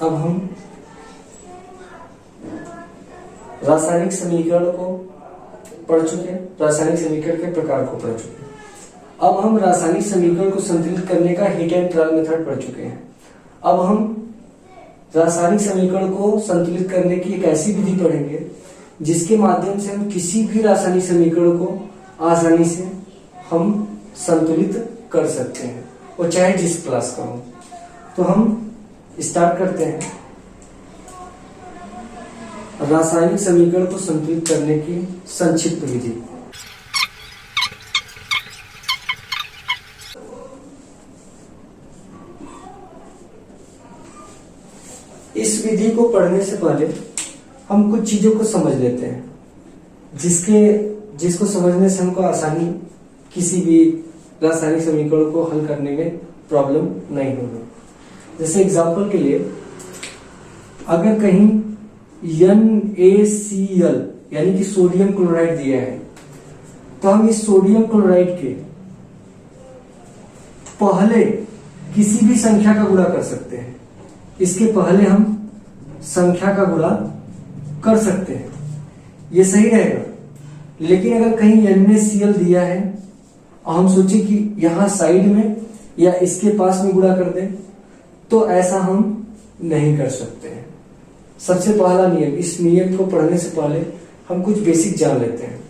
अब हम रासायनिक समीकरण को पढ़ चुके हैं, रासायनिक समीकरण के प्रकार को पढ़ चुके हैं। अब हम रासायनिक समीकरण को संतुलित करने का हीट एंड ट्रायल मेथड पढ़ चुके हैं। अब हम रासायनिक समीकरण को संतुलित करने की एक ऐसी विधि पढ़ेंगे जिसके माध्यम से हम किसी भी रासायनिक समीकरण को आसानी से हम संतुलित कर सकते हैं, और चाहे जिस क्लास का हो। तो हम स्टार्ट करते हैं रासायनिक समीकरण को संतुलित करने की संक्षिप्त विधि। इस विधि को पढ़ने से पहले हम कुछ चीजों को समझ लेते हैं जिसको समझने से हमको आसानी किसी भी रासायनिक समीकरण को हल करने में प्रॉब्लम नहीं होगी। जैसे एग्जांपल के लिए, अगर कहीं NaCl यानी कि सोडियम क्लोराइड दिया है, तो हम इस सोडियम क्लोराइड के पहले किसी भी संख्या का गुणा कर सकते हैं। इसके पहले हम संख्या का गुणा कर सकते हैं, ये सही रहेगा। लेकिन अगर कहीं NaCl दिया है और हम सोचे कि यहां साइड में या इसके पास में गुणा कर दें, तो ऐसा हम नहीं कर सकते हैं। सबसे पहला नियम, इस नियम को पढ़ने से पहले हम कुछ बेसिक जान लेते हैं।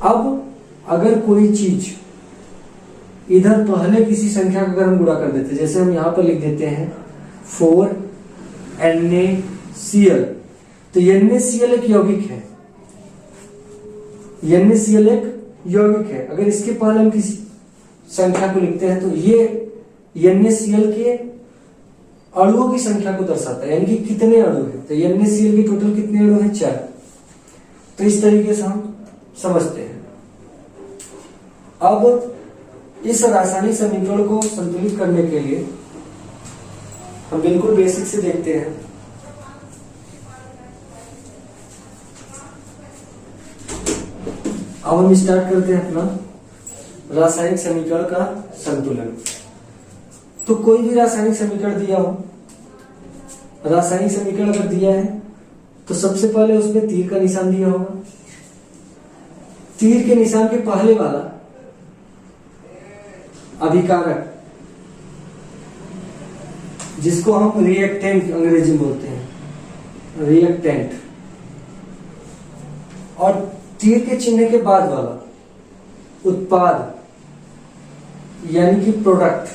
अब अगर कोई चीज इधर पहले किसी संख्या का अगर हम गुणा कर देते, जैसे हम यहां पर लिख देते हैं 4NaCl, तो NaCl एक यौगिक है। NaCl एक यौगिक है। अगर इसके पहले हम किसी संख्या को लिखते हैं, तो ये NaCl के अणुओं की संख्या को दर्शाता है, यानी कि कितने अणु हैं। तो NaCl के टोटल कितने अणु हैं? 4। तो इस तरीके से हम समझते हैं। अब इस रासायनिक समीकरण को संतुलित करने के लिए हम बिल्कुल बेसिक से देखते हैं। अब हम स्टार्ट करते हैं अपना रासायनिक समीकरण का संतुलन। तो कोई भी रासायनिक समीकरण दिया हो, रासायनिक समीकरण अगर दिया है तो सबसे पहले उसमें तीर का निशान दिया होगा। तीर के निशान के पहले वाला अभिकारक, जिसको हम रिएक्टेंट अंग्रेजी में बोलते हैं, रिएक्टेंट, और तीर के चिन्ह के बाद वाला उत्पाद यानी कि प्रोडक्ट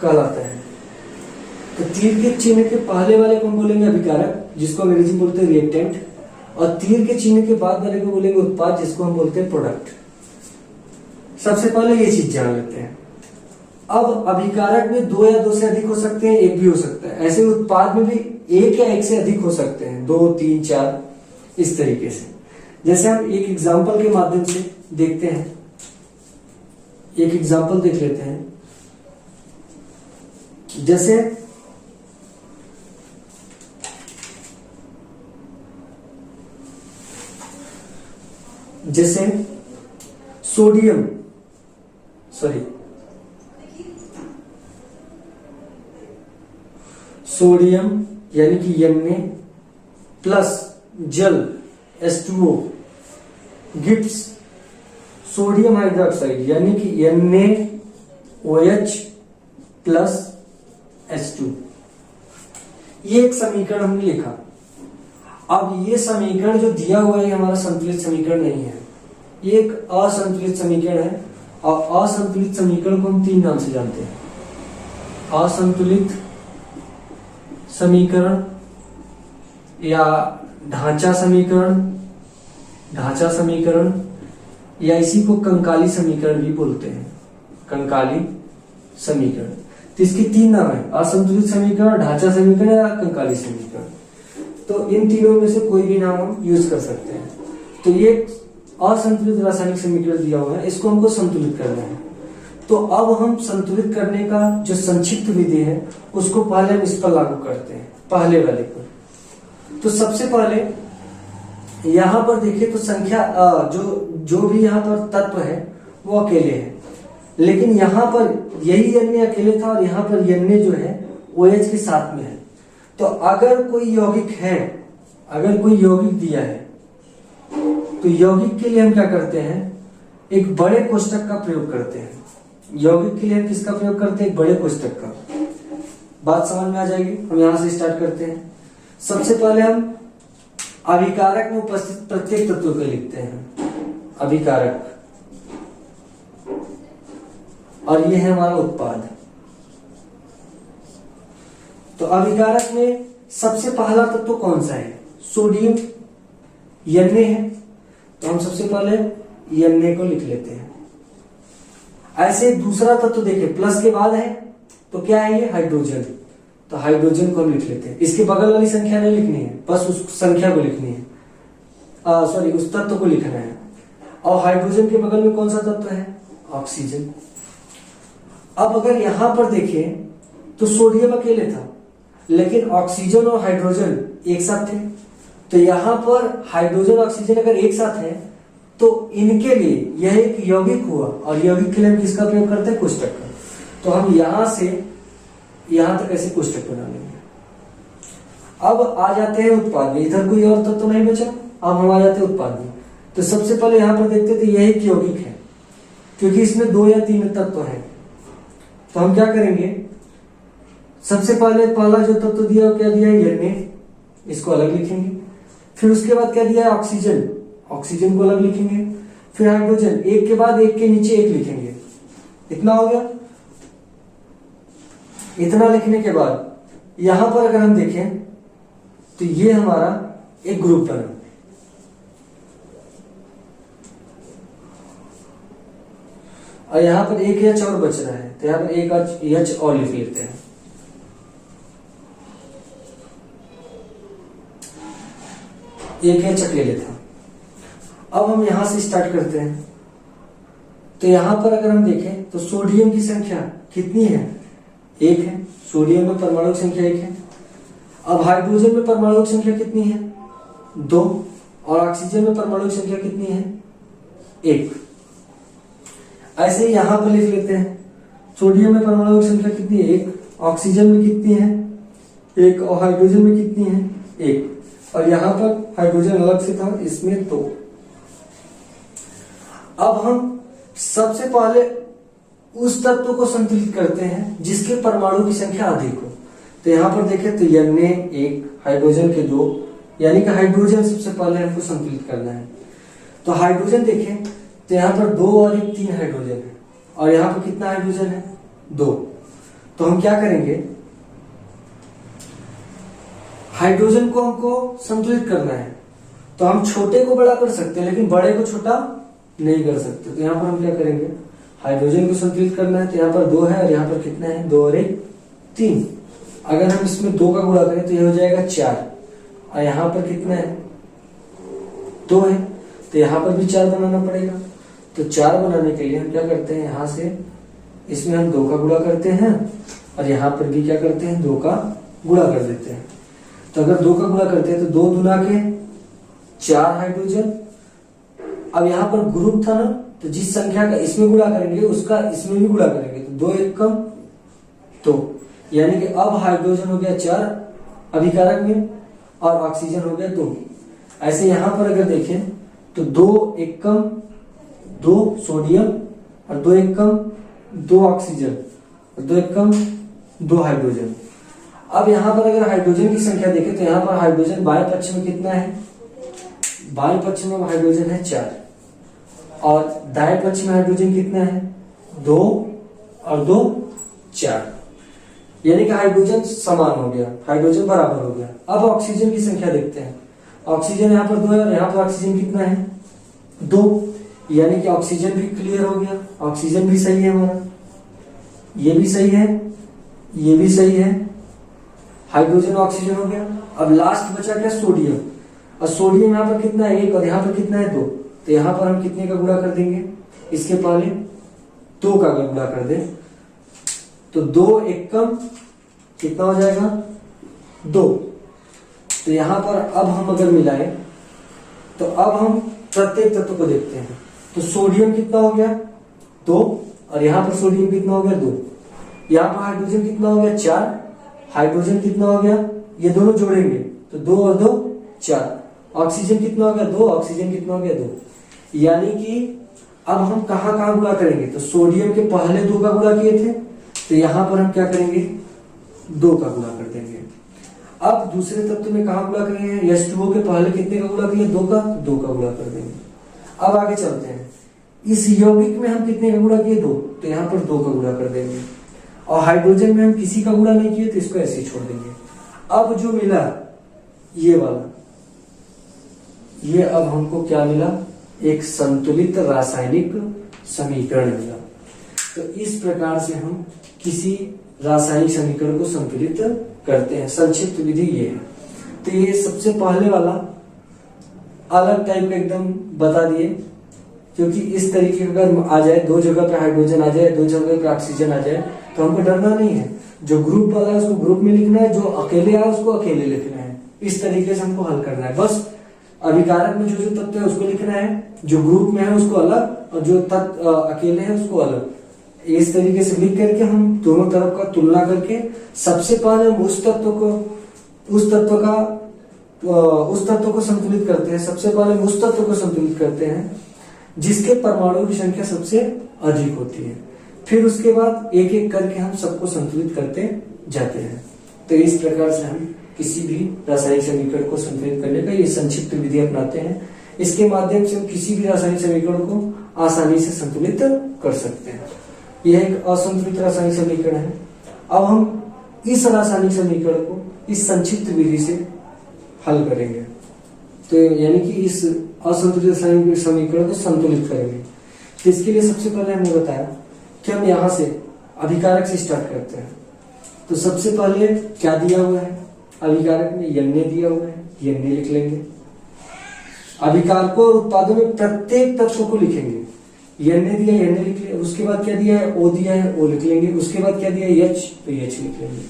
कहलाता है। तो तीर के चिन्ह के पहले वाले को हम बोलेंगे अभिकारक, जिसको अंग्रेजी में बोलते हैं रिएक्टेंट, और तीर के चिन्ह के बाद वाले को बोलेंगे उत्पाद, जिसको हम बोलते हैं प्रोडक्ट। सबसे पहले ये चीज जान लेते हैं। अब अभिकारक में 2 या 2 से अधिक हो सकते हैं, 1 भी हो सकता है। ऐसे उत्पाद में भी 1 या 1 से अधिक हो सकते हैं, 2, 3, 4, इस तरीके से। जैसे हम एक एग्जाम्पल के माध्यम से देखते हैं, एक एग्जाम्पल देख लेते हैं। जैसे सोडियम यानी कि Na प्लस जल H2O गिव्स सोडियम हाइड्रोक्साइड यानी कि NaOH प्लस H2। ये एक समीकरण हमने लिखा। अब ये समीकरण जो दिया हुआ है हमारा संतुलित समीकरण नहीं है, ये एक असंतुलित समीकरण है। और असंतुलित समीकरण को हम 3 नाम से जानते हैं। असंतुलित समीकरण या ढांचा समीकरण या इसी को कंकाली समीकरण भी बोलते हैं, कंकाली समीकरण। तो इसके 3 नाम है, असंतुलित समीकरण, ढांचा समीकरण या कंकाली समीकरण। तो इन तीनों में से कोई भी नाम हम यूज कर सकते हैं। तो ये असंतुलित रासायनिक समीकरण दिया हुआ है, इसको हमको संतुलित करना है। तो अब हम संतुलित करने का जो संक्षिप्त विधि है उसको पहले हम इस पर लागू करते हैं, पहले वाले पर। तो सबसे पहले यहां पर देखिए तो संख्या जो भी यहां पर तत्व है वो अकेले है। लेकिन यहां पर यही Na अकेले था और यहां पर Na जो है OH के साथ में है। तो अगर कोई यौगिक है, अगर कोई यौगिक दिया है, तो यौगिक के लिए हम क्या करते हैं, एक बड़े कोष्टक का प्रयोग करते हैं। यौगिक के लिए हम किसका प्रयोग करते हैं, एक बड़े कोष्टक का। बात समझ में आ जाएगी। हम यहां से स्टार्ट करते हैं। सबसे पहले हम अभिकारक में उपस्थित प्रत्येक तत्व को लिखते हैं, अभिकारक, और ये है हमारा उत्पाद। तो अभिकारक में सबसे पहला तत्व कौन सा है, सोडियम, Na है। तो हम सबसे पहले Na को लिख लेते हैं। ऐसे दूसरा तत्व देखिए, प्लस के बाद है तो क्या है ये, हाइड्रोजन। तो हाइड्रोजन को हम लिख लेते हैं। इसके बगल वाली संख्या नहीं लिखनी है, बस उस संख्या को लिखनी है, सॉरी उस तत्व को लिखना है। और हाइड्रोजन के बगल में कौन सा तत्व है, ऑक्सीजन। अब अगर यहां पर देखें तो सोडियम अकेले था, लेकिन ऑक्सीजन और हाइड्रोजन एक साथ थे। तो यहां पर हाइड्रोजन ऑक्सीजन अगर एक साथ है तो इनके लिए यह एक यौगिक हुआ, और यौगिक के लिए हम किसका प्रयोग करते हैं, कोष्टक का। तो हम यहां से यहां तक ऐसे कोष्टक बना लेंगे। अब आ जाते हैं उत्पाद में। इधर कोई और तत्व तो नहीं बचा, अब हम आ जाते हैं उत्पाद में। तो सबसे पहले यहां पर देखते थे यह एक यौगिक है, क्योंकि इसमें 2 या 3 तत्व है। तो हम क्या करेंगे, सबसे पहले पहला जो तत्व दिया वो क्या दिया है, Na, इसको अलग लिखेंगे। फिर उसके बाद क्या दिया है, ऑक्सीजन, ऑक्सीजन को अलग लिखेंगे। फिर हाइड्रोजन, एक के बाद एक के नीचे एक लिखेंगे। इतना हो गया। इतना लिखने के बाद यहां पर अगर हम देखें तो ये हमारा एक ग्रुप बना, और यहां पर एक H और बच रहा है, तो यहां पर एक H और लिख लेते हैं। एक H अकेले था। अब हम यहां से स्टार्ट करते हैं। तो यहां पर अगर हम देखें तो सोडियम की संख्या कितनी है, 1 है। सोडियम में परमाणु संख्या 1 है। अब हाइड्रोजन में परमाणु संख्या कितनी है, 2, और ऑक्सीजन में परमाणु संख्या कितनी है, 1। ऐसे ही यहां पर लिख लेते हैं, सोडियम में परमाणु संख्या कितनी है, 1, ऑक्सीजन में कितनी है, 1, और हाइड्रोजन में कितनी है, 1। और यहां पर हाइड्रोजन अलग से था, इसमें 2। अब हम सबसे पहले उस तत्व को संतुलित करते हैं जिसके परमाणु की संख्या अधिक हो। तो यहां पर देखें तो Na 1, हाइड्रोजन के 2, यानी कि हाइड्रोजन सबसे पहले हमको संतुलित करना है। तो हाइड्रोजन देखें तो यहां पर 2 और 1 3 हाइड्रोजन है, और यहां पर कितना हाइड्रोजन है, 2। तो हम क्या करेंगे, हाइड्रोजन को हमको संतुलित करना है। तो हम छोटे को बड़ा कर सकते हैं, लेकिन बड़े को छोटा नहीं कर सकते। तो यहां पर हम क्या करेंगे, हाइड्रोजन को संतुलित करना है। तो यहां पर 2 है, और यहां पर कितना है, 2 और 1 3। अगर हम इसमें 2 का गुणा करें तो यह हो जाएगा 4, और यहां पर कितना है, 2 है। तो यहां पर भी 4 बनाना पड़ेगा। तो 4 बनाने के लिए हम क्या करते हैं, यहां से इसमें हम 2 का गुणा करते हैं, और यहां पर भी क्या करते हैं, 2 का गुणा कर देते हैं। तो अगर 2 का गुणा करते हैं तो 2 दूना के 4 हाइड्रोजन। अब यहां पर ग्रुप था ना, तो जिस संख्या का इसमें गुणा करेंगे उसका इसमें भी गुणा करेंगे। तो 2 1 कम 2, यानी कि अब हाइड्रोजन हो गया 4 अभिकारक में, और ऑक्सीजन हो गया 2। ऐसे यहां पर अगर देखें तो 2 1 कम 2 सोडियम, और 2 1 कम 2 ऑक्सीजन, और 2 1 कम 2 हाइड्रोजन। अब यहां पर अगर हाइड्रोजन की संख्या देखें तो यहां पर हाइड्रोजन बाएं पक्ष में कितना है, बाएं पक्ष में हाइड्रोजन है 4, और दाएं पक्ष में हाइड्रोजन कितना है, 2 और 2 4, यानी कि हाइड्रोजन समान हो गया, हाइड्रोजन बराबर हो गया। अब ऑक्सीजन की संख्या देखते हैं। ऑक्सीजन यहाँ पर 2 है, और यहाँ पर ऑक्सीजन कितना है, 2, यानी कि ऑक्सीजन भी क्लियर हो गया। ऑक्सीजन भी सही है हमारा, ये भी सही है, ये भी सही है। हाइड्रोजन ऑक्सीजन हो गया। अब लास्ट बचा क्या, सोडियम। और सोडियम यहाँ पर कितना है, 1, और यहाँ पर कितना है, 2। तो यहाँ पर हम कितने का गुणा कर देंगे, इसके पहले 2 का गुणा कर दें। तो 2 1 कम कितना हो जाएगा, 2। तो यहां पर अब हम अगर मिलाएं तो अब हम प्रत्येक तत्व को देखते हैं। तो सोडियम कितना हो गया, 2, और यहाँ पर सोडियम कितना हो गया 2, यहाँ पर हाइड्रोजन कितना हो गया 4, हाइड्रोजन कितना हो गया, ये दोनों जोड़ेंगे तो 2 और 2 4, ऑक्सीजन कितना हो गया 2, ऑक्सीजन कितना हो गया 2। यानी कि अब हम कहाँ कहाँ गुणा करेंगे, तो सोडियम के पहले 2 का गुणा किए थे, तो यहां पर हम क्या करेंगे 2 का गुणा कर देंगे। अब दूसरे तत्व में कहाँ गुणा करेंगे, H2O के पहले कितने का गुणा किए 2 का, तो 2 का गुणा कर देंगे। अब आगे चलते हैं, इस यौगिक में हम कितने का गुणा किए 2, तो यहाँ पर 2 का गुणा कर देंगे। और हाइड्रोजन में हम किसी का गुणा नहीं किए तो इसको ऐसे ही छोड़ देंगे। अब जो मिला ये वाला, ये अब हमको क्या मिला, एक संतुलित रासायनिक समीकरण मिला। तो इस प्रकार से हम किसी रासायनिक समीकरण को संतुलित करते हैं। संक्षिप्त विधि ये है। तो ये सबसे पहले वाला अलग टाइप का एकदम बता दिए, क्योंकि इस तरीके का अगर आ जाए, 2 जगह पे हाइड्रोजन आ जाए, 2 जगह पे ऑक्सीजन आ जाए, तो हमको डरना नहीं है। जो ग्रुप वाला है उसको ग्रुप में लिखना है, जो अकेले है उसको अकेले लिखना है। इस तरीके से हमको हल करना है। बस अभिकारक में जो जो तत्व है उसको लिखना है, जो ग्रुप में है उसको अलग, और जो तत्व अकेले है उसको अलग। इस तरीके से लिख करके हम दोनों तरफ का तुलना करके सबसे पहले हम उस तत्व को संतुलित करते हैं। सबसे पहले हम उस तत्व को संतुलित करते हैं जिसके परमाणु की संख्या सबसे अधिक होती है। फिर उसके बाद एक एक करके हम सबको संतुलित करते जाते हैं। तो इस प्रकार से हम किसी भी रासायनिक समीकरण को संतुलित करने का ये संक्षिप्त विधि अपनाते हैं। इसके माध्यम से हम किसी भी रासायनिक समीकरण को आसानी से संतुलित कर सकते हैं। यह एक असंतुलित रासायनिक समीकरण है। अब हम इस रासायनिक समीकरण को इस संक्षिप्त विधि से हल करेंगे। तो यानी कि इस असंतुलित रासायनिक समीकरण को संतुलित करेंगे। तो इसके लिए सबसे पहले हमने बताया कि हम यहाँ से अभिकारक से स्टार्ट करते हैं। तो सबसे पहले क्या दिया हुआ है, अभिकारक में Na दिया हुआ है, Na लिख लेंगे। अभिकारकों और उत्पादों में प्रत्येक तत्व को लिखेंगे। Na दिया Na लिख लिया। उसके बाद क्या दिया है, O दिया है, O लिख लेंगे। उसके बाद क्या दिया है H, तो H लिख लेंगे।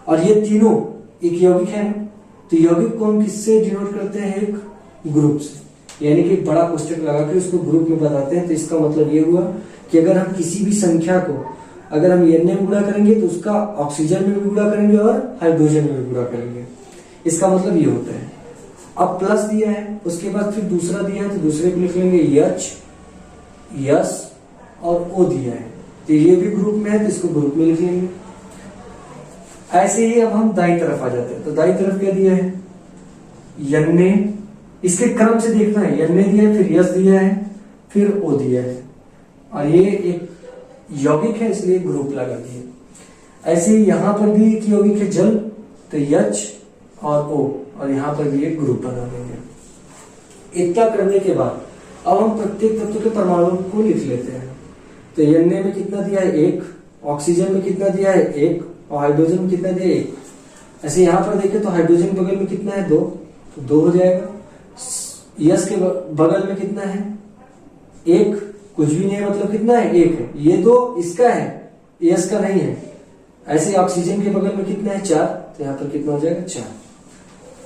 और ये तीनों एक यौगिक है, तो यौगिक को हम किससे डिनोट करते हैं, एक ग्रुप से। यानी कि बड़ा कोष्टक लगा के उसको ग्रुप में बताते हैं। तो इसका मतलब ये हुआ कि अगर हम किसी भी संख्या को अगर हम Na में गुणा करेंगे तो उसका ऑक्सीजन में भी गुणा करेंगे और हाइड्रोजन में भी गुणा करेंगे। इसका मतलब ये होता है। अब प्लस दिया है, उसके बाद फिर दूसरा दिया है, तो दूसरे को लिख लेंगे H, S और O दिया है, तो ये भी ग्रुप में है, तो इसको ग्रुप में लिख लेंगे। ऐसे ही अब हम दाईं तरफ आ जाते हैं। तो दाईं तरफ क्या दिया है, Na, इसके क्रम से देखना है। Na दिया है, फिर S दिया है, फिर O दिया है, और ये एक यौगिक है इसलिए ग्रुप लगा दिए। ऐसे ही यहां पर भी एक यौगिक है जल, तो H और O, और यहां पर भी एक ग्रुप बना देंगे। इतना करने के बाद अब हम प्रत्येक तत्व के परमाणु को लिख लेते हैं। तो Na में कितना दिया है 1, ऑक्सीजन में कितना दिया है 1, और हाइड्रोजन में कितना दिया है 1। ऐसे यहां पर देखें तो हाइड्रोजन बगल में कितना है 2, तो 2 हो जाएगा। यस के बगल में कितना है 1, कुछ भी नहीं है, मतलब कितना है 1 है। ये तो इसका है, यस का नहीं है। ऐसे ऑक्सीजन के बगल में कितना है 4, तो यहाँ पर कितना हो जाएगा 4।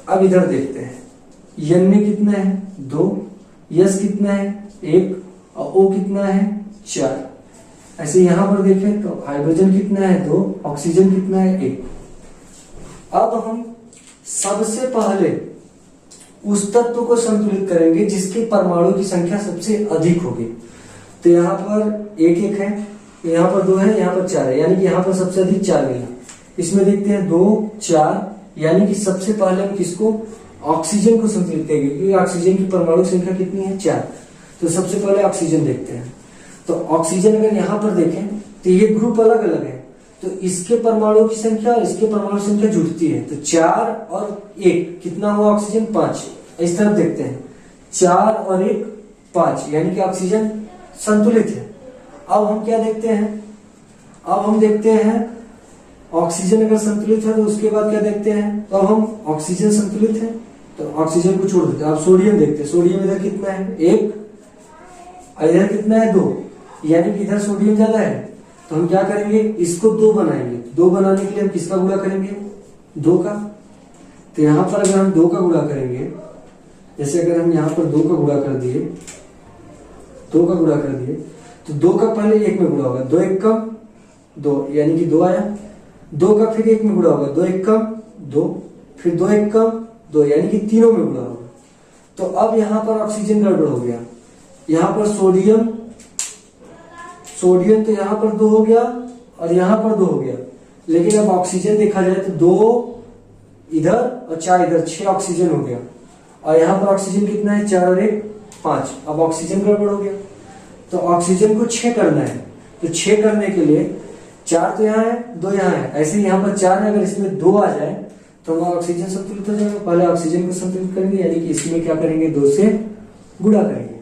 अब इधर देखते हैं, Na कितना है 2, यस कितना है 1, और O कितना है 4। ऐसे यहां पर देखें तो हाइड्रोजन कितना है 2, ऑक्सीजन कितना है 1। अब हम सबसे पहले उस तत्व को संतुलित करेंगे जिसके परमाणु की संख्या सबसे अधिक होगी। तो यहाँ पर 1 है, यहाँ पर 2 है, यहाँ पर 4 है, यानी कि यहाँ पर सबसे अधिक 4 मिला। इसमें देखते हैं 2, 4, यानी कि सबसे पहले हम किसको, ऑक्सीजन को संतुलित करेंगे, क्योंकि ऑक्सीजन की परमाणु संख्या कितनी है 4। तो सबसे पहले ऑक्सीजन देखते हैं। तो ऑक्सीजन अगर यहाँ पर देखें तो ये ग्रुप अलग अलग है, तो इसके परमाणु की संख्या और इसके परमाणु संख्या जुड़ती है। तो 4 और 1 कितना हुआ ऑक्सीजन 5। इस तरफ देखते हैं 4 और 1 5, यानी कि ऑक्सीजन संतुलित है। अब हम क्या देखते हैं, अब हम देखते हैं ऑक्सीजन अगर संतुलित है तो उसके बाद क्या देखते हैं, तो अब हम ऑक्सीजन संतुलित है तो ऑक्सीजन को छोड़ देते हैं। अब सोडियम देखते हैं, सोडियम इधर कितना है 1, इधर कितना है 2, यानी कि इधर सोडियम ज्यादा है। तो हम क्या करेंगे, इसको 2 बनाएंगे। 2 बनाने के लिए हम किसका गुणा करेंगे 2 का। तो यहां पर अगर हम 2 का गुणा करेंगे, जैसे अगर हम यहां पर 2 का गुणा कर दिए, 2 का गुणा कर दिए, तो 2 का पहले 1 में गुणा होगा, 2 1 कम 2 यानी कि 2 आया। 2 का फिर 1 में गुणा होगा, 2 1 कम 2, फिर 2 1 कम 2 यानी कि तीनों में गुणा होगा। तो अब यहां पर ऑक्सीजन गड़बड़ हो गया, यहां पर सोडियम तो यहां पर 2 हो गया और यहां पर 2 हो गया, लेकिन अब ऑक्सीजन देखा जाए तो 2 इधर और 4 इधर, 6 ऑक्सीजन हो गया। और यहां पर ऑक्सीजन कितना है, 4 और 1 5। अब ऑक्सीजन गड़बड़ हो गया, तो ऑक्सीजन को 6 करना है। तो 6 करने के लिए 4 तो यहाँ है, 2 यहाँ है, ऐसे ही यहाँ पर 4 है, अगर इसमें 2 आ जाए तो हमारा ऑक्सीजन संतुलित हो जाएगा। पहले ऑक्सीजन को संतुलित करेंगे, यानी कि इसमें क्या करेंगे, 2 से गुणा करेंगे।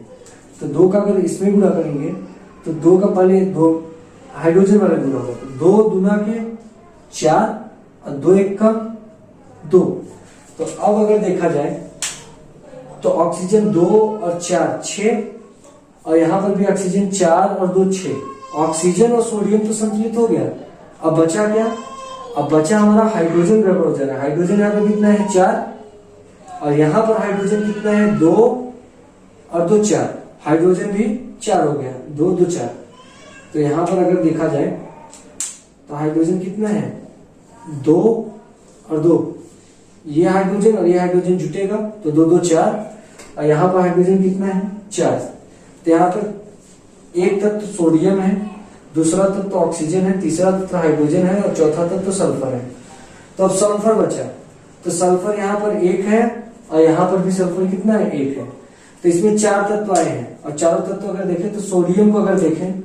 तो 2 का अगर इसमें गुणा करेंगे तो 2 का पहले 2 हाइड्रोजन वाला गुणा होगा, 2 दूना के 4 और 2 1 का 2। तो अब अगर देखा जाए तो ऑक्सीजन 2 और 4 6, और यहां पर भी ऑक्सीजन 4 और 2 6। ऑक्सीजन और सोडियम तो संतुलित हो गया। अब बचा क्या, अब बचा हमारा हाइड्रोजन गड़बड़ हो जा रहा है। हाइड्रोजन यहाँ पर कितना है, 4, और यहां पर हाइड्रोजन कितना है, 2 और 2 4। हाइड्रोजन भी 4 हो गया, 2 2 4। तो यहां पर अगर देखा जाए तो हाइड्रोजन कितना है, 2 और 2। ये हाइड्रोजन और ये हाइड्रोजन जुटेगा तो 2 2 4, और यहां पर हाइड्रोजन कितना है, 4। तो यहाँ पर एक तत्व सोडियम है, दूसरा तत्व ऑक्सीजन है, तीसरा तत्व हाइड्रोजन है और चौथा तत्व सल्फर है। तो अब सल्फर बचा, तो सल्फर यहाँ पर 1 है और यहाँ पर भी सल्फर कितना है, 1 है। तो इसमें 4 तत्व आए हैं, और चारों तत्व अगर देखें तो सोडियम को अगर देखें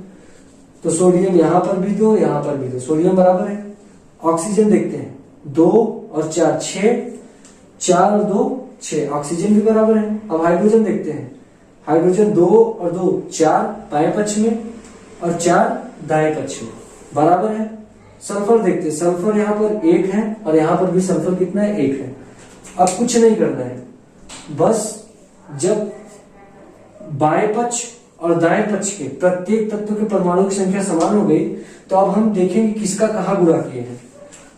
तो सोडियम यहाँ पर भी 2, यहाँ पर भी 2, सोडियम बराबर है। ऑक्सीजन देखते हैं, 2 और 4 6, 4 और 2 6, ऑक्सीजन भी बराबर है। अब हाइड्रोजन देखते हैं, हाइड्रोजन 2 और 2 4 बाएं पक्ष में और 4 दाएं पक्ष में, बराबर है। सल्फर देखते हैं, सल्फर यहाँ पर 1 है और यहाँ पर भी सल्फर कितना है, 1 है। अब कुछ नहीं करना है, बस जब बाएं पक्ष और दाएं पक्ष के प्रत्येक तत्व के परमाणु की संख्या समान हो गई तो अब हम देखेंगे किसका कहाँ गुणा किए हैं।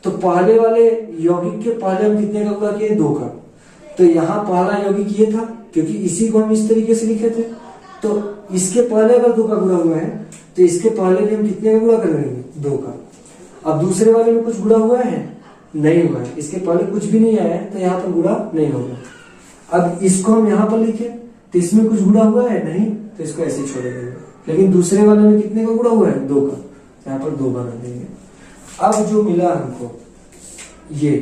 तो पहले वाले यौगिक के पहले हम कितने का गुणा किए, 2 का। तो यहाँ पहला यौगिक ये था, क्योंकि इसी को हम इस तरीके से लिखे थे। तो इसके पहले अगर 2 का गुणा हुआ है तो इसके पहले भी हम कितने का गुणा करेंगे, 2 का। अब दूसरे वाले में कुछ गुणा हुआ है, नहीं हुआ है, इसके पहले कुछ भी नहीं आया है तो यहाँ पर गुणा नहीं होगा। अब इसको हम यहाँ पर लिखे तो इसमें कुछ गुणा हुआ है, नहीं, तो इसको ऐसे छोड़ देंगे। लेकिन दूसरे वाले में कितने का गुणा हुआ है, 2 का, यहाँ पर 2 बना देंगे। अब जो मिला हमको ये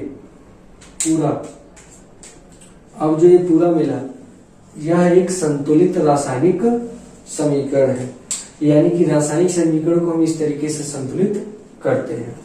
पूरा, अब जो ये पूरा मिला, यह एक संतुलित रासायनिक समीकरण है। यानी कि रासायनिक समीकरण को हम इस तरीके से संतुलित करते हैं।